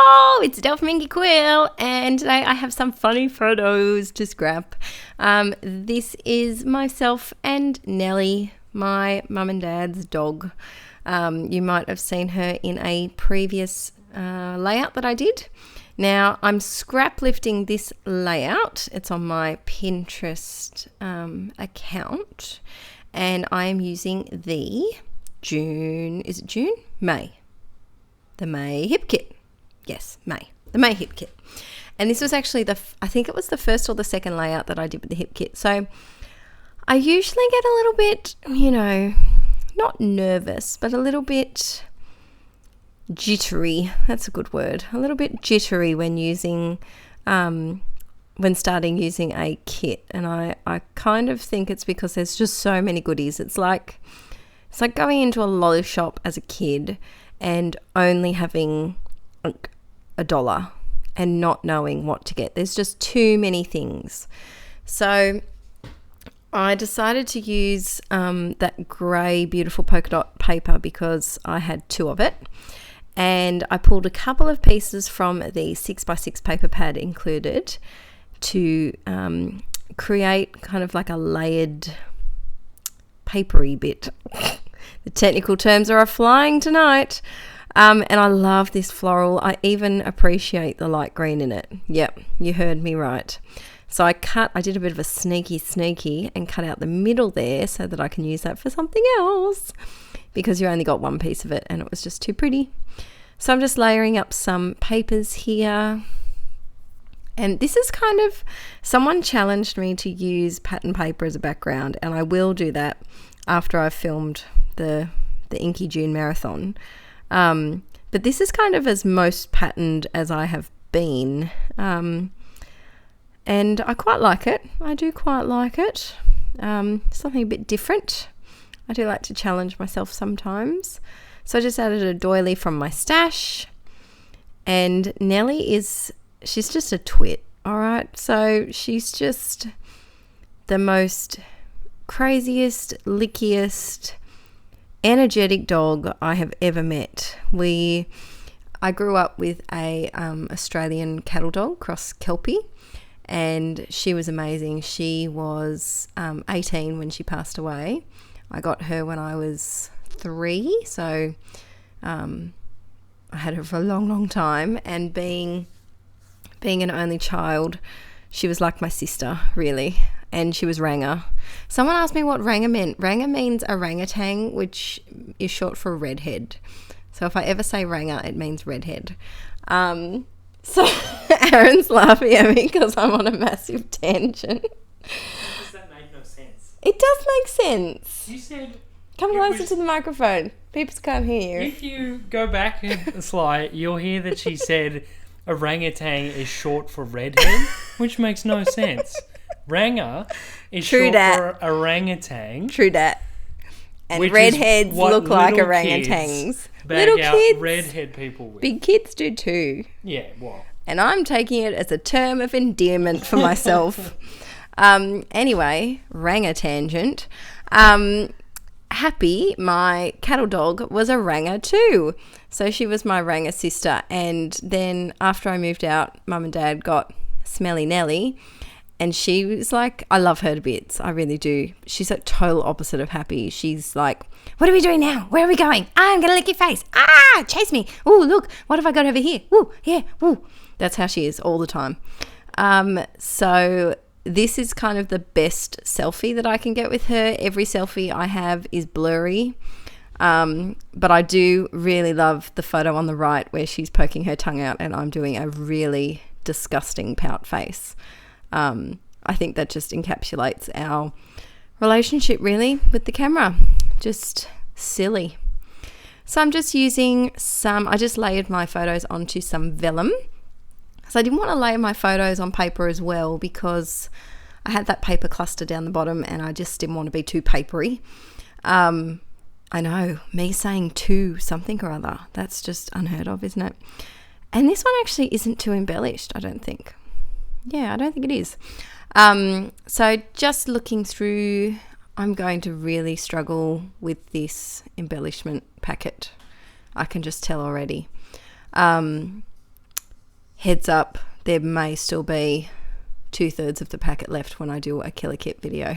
Hello, it's Del from Inkie Quill, and today I have some funny photos to scrap. This is myself and Nellie, my mum and dad's dog. You might have seen her in a previous layout that I did. Now, I'm scrap lifting this layout. It's on my Pinterest account, and I am using the May. The May hip kit. Yes, the May hip kit. And this was actually I think it was the first or the second layout that I did with the hip kit. So I usually get a little bit, not nervous, but a little bit jittery. That's a good word. A little bit jittery when starting using a kit. And I kind of think it's because there's just so many goodies. It's like going into a lolly shop as a kid and only having $1 and not knowing what to get. There's just too many things. So I decided to use that grey beautiful polka dot paper because I had 2 of it, and I pulled a couple of pieces from the 6x6 paper pad included to create kind of like a layered papery bit. The technical terms are flying tonight. And I love this floral. I even appreciate the light green in it. Yep, you heard me right. So I did a bit of a sneaky and cut out the middle there so that I can use that for something else, because you only got one piece of it and it was just too pretty. So I'm just layering up some papers here. And this is kind of, someone challenged me to use pattern paper as a background, and I will do that after I've filmed the Inkie June marathon. But this is kind of as most patterned as I have been. And I quite like it. I do quite like it. Something a bit different. I do like to challenge myself sometimes. So I just added a doily from my stash. And Nellie she's just a twit, all right? So she's just the most craziest, lickiest, energetic dog I have ever met. I grew up with a Australian cattle dog, cross Kelpie, and she was amazing. She was 18 when she passed away. I got her when I was 3, so I had her for a long time, and being an only child, she was like my sister, really. And she was Ranger. Someone asked me what Ranger meant. Ranger means orangutan, which is short for redhead. So if I ever say Ranger, it means redhead. So Aaron's laughing at me because I'm on a massive tangent. Does that make no sense? It does make sense. You said... Come closer to the microphone. People can't hear you. If you go back a slide, you'll hear that she said orangutan is short for redhead, which makes no sense. Ranger is short for orangutan. True that. And redheads look like orangutans. Little kids, redhead people with. Big kids do too. Yeah, well. And I'm taking it as a term of endearment for myself. Anyway, Ranger tangent. Happy, my cattle dog, was a Ranger too. So she was my Ranger sister. And then after I moved out, Mum and Dad got Smelly Nellie. And she was like, I love her to bits. I really do. She's a total opposite of Happy. She's like, what are we doing now? Where are we going? I'm going to lick your face. Chase me. Oh, look, what have I got over here? Woo, yeah, woo. That's how she is all the time. So this is kind of the best selfie that I can get with her. Every selfie I have is blurry. But I do really love the photo on the right where she's poking her tongue out and I'm doing a really disgusting pout face. I think that just encapsulates our relationship really with the camera. Just silly. So I'm just using I just layered my photos onto some vellum. So I didn't want to layer my photos on paper as well because I had that paper cluster down the bottom and I just didn't want to be too papery. I know, me saying too something or other, that's just unheard of, isn't it? And this one actually isn't too embellished, I don't think. Yeah, I don't think it is. So just looking through, I'm going to really struggle with this embellishment packet. I can just tell already. heads up, there may still be 2/3 of the packet left when I do a killer kit video.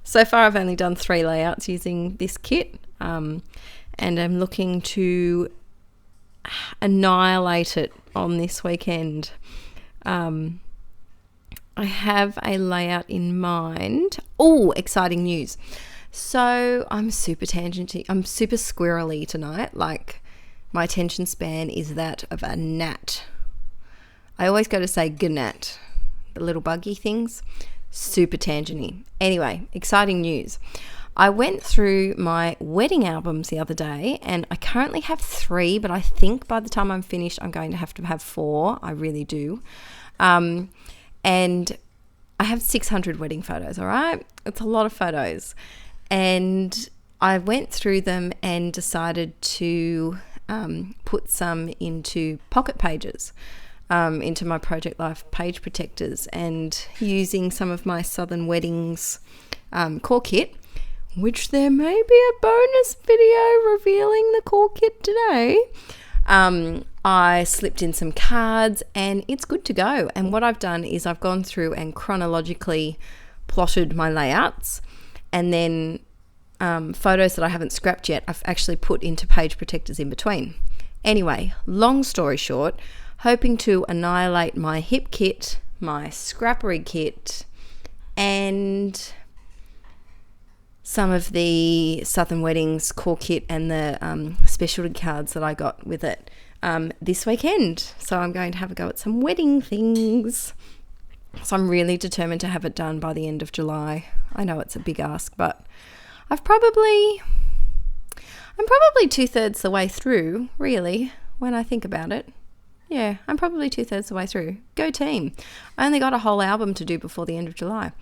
So far I've only done 3 layouts using this kit, and I'm looking to annihilate it on this weekend. I have a layout in mind. Oh, exciting news. So I'm super tangenty. I'm super squirrely tonight. Like, my attention span is that of a gnat. I always go to say gnat, the little buggy things. Super tangenty. Anyway, exciting news. I went through my wedding albums the other day, and I currently have 3, but I think by the time I'm finished, I'm going to have 4. I really do. And I have 600 wedding photos, all right? It's a lot of photos. And I went through them and decided to put some into pocket pages, into my Project Life page protectors, and using some of my Southern Weddings core kit, which there may be a bonus video revealing the core kit today. I slipped in some cards and it's good to go. And what I've done is I've gone through and chronologically plotted my layouts, and then photos that I haven't scrapped yet I've actually put into page protectors in between. Anyway, long story short, hoping to annihilate my hip kit, my scrappery kit, and some of the Southern Weddings core kit and the specialty cards that I got with it this weekend. So I'm going to have a go at some wedding things. So I'm really determined to have it done by the end of July. I know it's a big ask, but I'm probably 2/3 the way through, really, when I think about it. Yeah, I'm probably 2/3 the way through. Go team. I only got a whole album to do before the end of July.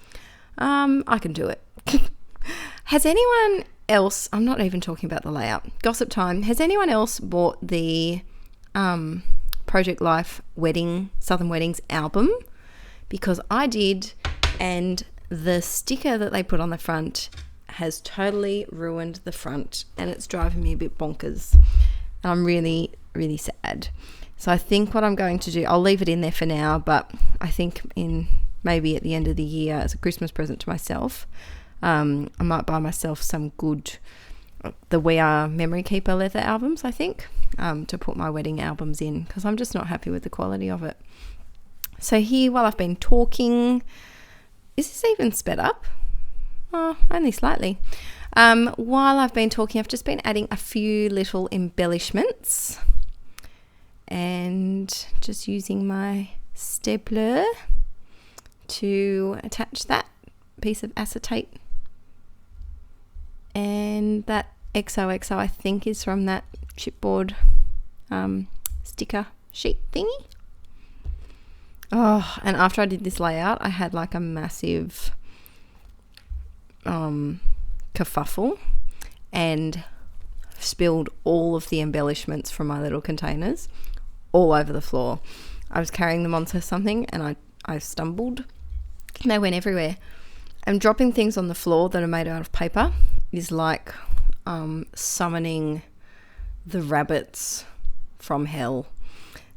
I can do it. Has anyone else, I'm not even talking about the layout, gossip time, has anyone else bought the Project Life Southern Weddings album? Because I did, and the sticker that they put on the front has totally ruined the front, and it's driving me a bit bonkers, and I'm really, really sad. So I think what I'm going to do, I'll leave it in there for now, but I think maybe at the end of the year as a Christmas present to myself, I might buy myself some good, the We Are Memory Keeper leather albums, I think, to put my wedding albums in, because I'm just not happy with the quality of it. So here, while I've been talking, is this even sped up? Oh, only slightly. While I've been talking, I've just been adding a few little embellishments and just using my stapler to attach that piece of acetate. And that XOXO, I think, is from that chipboard sticker sheet thingy. Oh, and after I did this layout, I had like a massive kerfuffle and spilled all of the embellishments from my little containers all over the floor. I was carrying them onto something and I stumbled and they went everywhere. And dropping things on the floor that are made out of paper is like summoning the rabbits from hell.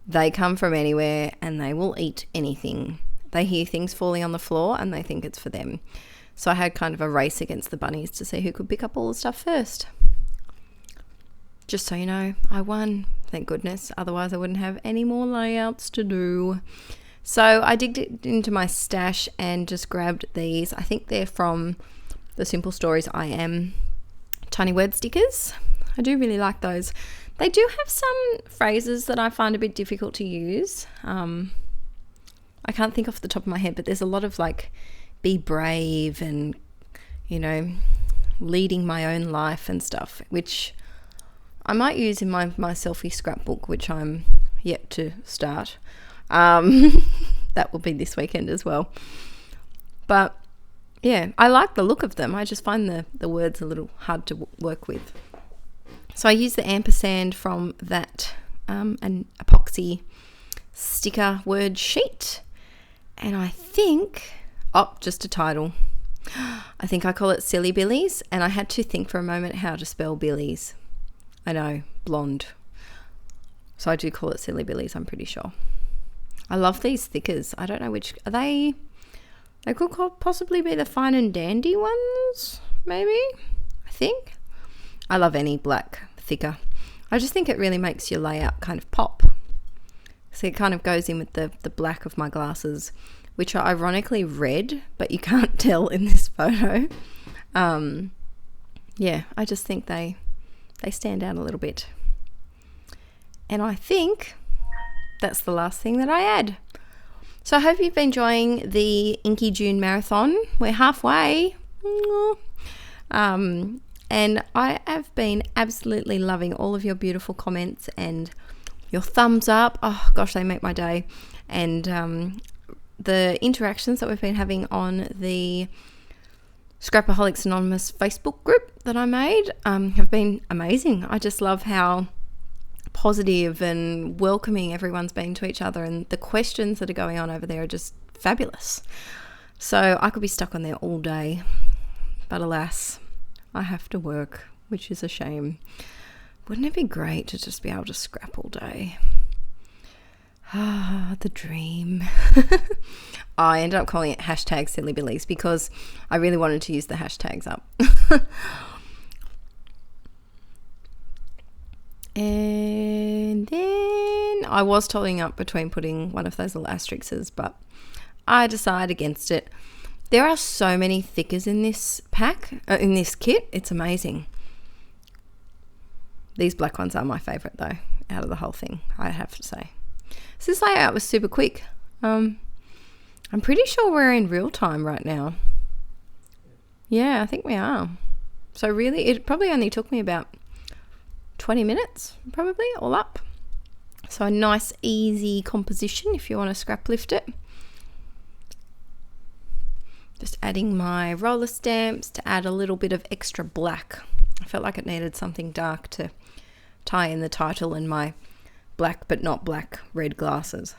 They come from anywhere and they will eat anything. They hear things falling on the floor and they think it's for them. So I had kind of a race against the bunnies to see who could pick up all the stuff first. Just so you know, I won, thank goodness. Otherwise I wouldn't have any more layouts to do. So I digged into my stash and just grabbed these. I think they're from the Simple Stories I Am tiny word stickers. I do really like those. They do have some phrases that I find a bit difficult to use. I can't think off the top of my head, but there's a lot of like, be brave and, you know, leading my own life and stuff, which I might use in my selfie scrapbook, which I'm yet to start. That will be this weekend as well. But yeah, I like the look of them. I just find the words a little hard to work with. So I use the ampersand from that an epoxy sticker word sheet. And I think, just a title. I think I call it Silly Billies. And I had to think for a moment how to spell Billies. I know, blonde. So I do call it Silly Billies, I'm pretty sure. I love these thickers. I don't know which are they. They could possibly be the Fine and Dandy ones, maybe. I think. I love any black thicker. I just think it really makes your layout kind of pop. So it kind of goes in with the black of my glasses, which are ironically red, but you can't tell in this photo. Yeah, I just think they stand out a little bit. And I think that's the last thing that I add. So I hope you've been enjoying the Inkie June Marathon. We're halfway. And I have been absolutely loving all of your beautiful comments and your thumbs up. Oh gosh, they make my day. And the interactions that we've been having on the Scrapaholics Anonymous Facebook group that I made have been amazing. I just love how positive and welcoming everyone's been to each other, and the questions that are going on over there are just fabulous. So I could be stuck on there all day, but alas, I have to work, which is a shame. Wouldn't it be great to just be able to scrap all day? Ah, the dream. I ended up calling it hashtag Silly Billies because I really wanted to use the hashtags up. And then I was toying up between putting one of those little asterisks, but I decided against it. There are so many thickers in this pack, in this kit. It's amazing. These black ones are my favourite though, out of the whole thing, I have to say. So this layout was super quick. I'm pretty sure we're in real time right now. Yeah, I think we are. So really, it probably only took me about 20 minutes, probably, all up. So a nice, easy composition if you want to scrap lift it. Just adding my roller stamps to add a little bit of extra black. I felt like it needed something dark to tie in the title and my black but not black red glasses.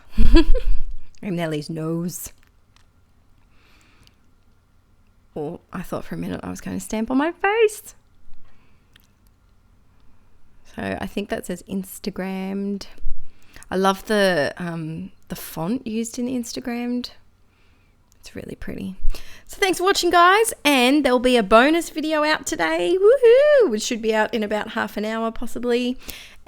And Nellie's nose. Oh, I thought for a minute I was going to stamp on my face. So I think that says Instagrammed. I love the font used in Instagrammed. It's really pretty. So thanks for watching, guys, and there'll be a bonus video out today, woohoo, which should be out in about half an hour possibly,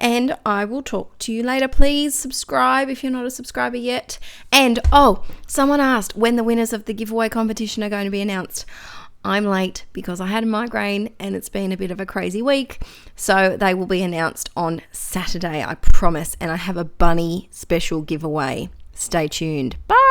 and I will talk to you later. Please subscribe if you're not a subscriber yet. And oh, someone asked when the winners of the giveaway competition are going to be announced. I'm late because I had a migraine and it's been a bit of a crazy week, so they will be announced on Saturday, I promise, and I have a bunny special giveaway. Stay tuned. Bye.